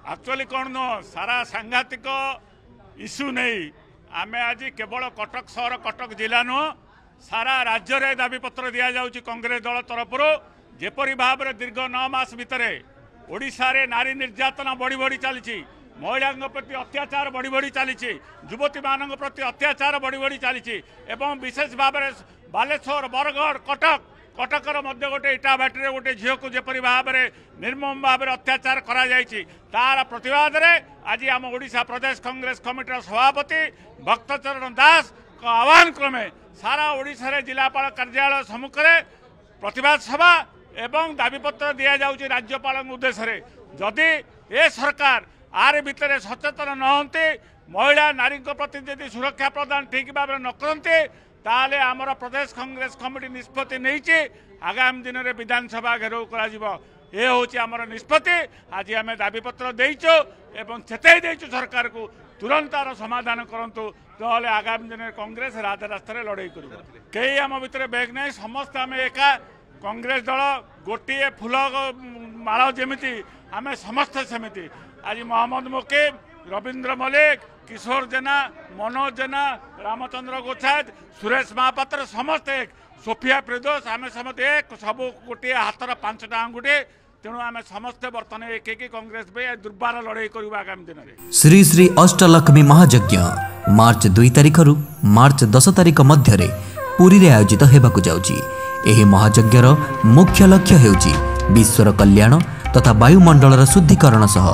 Actually कौन नुह सारा सांघातिक इश्यू नहीं आमे आज केवल कटक सहर कटक जिला नुह सारा राज्य में दाबीपत्र दि जाऊँगी कांग्रेस दल तरफ जेपरी भाव में दीर्घ 9 मास भितर ओडिशा रे नारी निर्यातना बढ़ी बढ़ी चली महिला प्रति अत्याचार बढ़ी बढ़ी चली युवती मान प्रति अत्याचार बढ़ी बढ़ी चली विशेष भाव में बालेश्वर बरगढ़ कटक कटकर मध्य गोटे इटाभाटी गोटे झील को जपरी भाव में निर्मम भाव में अत्याचार करा तार प्रतिवाद रे आज आम ओडिशा प्रदेश कांग्रेस कमिटीर सभापति भक्तचरण दास आह्वान क्रमे सारा ओडिशा रे जिलापाल कार्यालय सम्मुख में प्रतिवाद सभा एवं दाबीपत्र दि जाऊँगी राज्यपाल उद्देश्य जदि ए सरकार आर भितर सचेतन नहंती महिला नारी प्रति यदि सुरक्षा प्रदान ठीक भाव न करते ताले आमर प्रदेश कांग्रेस कमिटी निष्पत्ति नहीं आगामी दिन में विधानसभा घेराव कर निष्पत्ति आज आम दाबीपत्र देचु एवं चेताई देचु सरकार को तुरंत तार समाधान करंतु तो आगामी दिन में कांग्रेस राजरास्तार लड़ाई कर कई आम भितर बेग नहीं समस्त आम एका कांग्रेस दल गोटे फूल माल जमी आम समस्त सेमती आज मोहम्मद मुकीम रवींद्र मलिक किशोर जेना मनोज जेना रामचंद्र गोछाद सुरेश महापात्र समस्त एक सोफिया प्रिदोष आम समस्त एक सब गोटे हाथर 5टा आंगुठी तेणु आम समस्त बर्तन एक कांग्रेस दुर्बार लड़ाई कर आगामी दिन में श्री श्री अष्टलक्ष्मी महायज्ञ मार्च 2 तारिख रु मार्च 10 तारिख मध्य पुरी रे आयोजित हेबाकु जाउची। एही महायज्ञर मुख्य लक्ष्य हेउची विश्वर कल्याण तथा वायुमंडलर शुद्धिकरण सह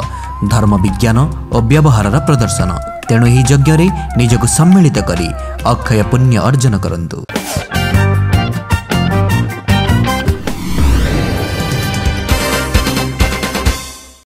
धर्म विज्ञान और व्यवहार प्रदर्शन। तेणु यह यज्ञ निजक सम्मिलित करी अक्षय पुण्य अर्जन करंतु।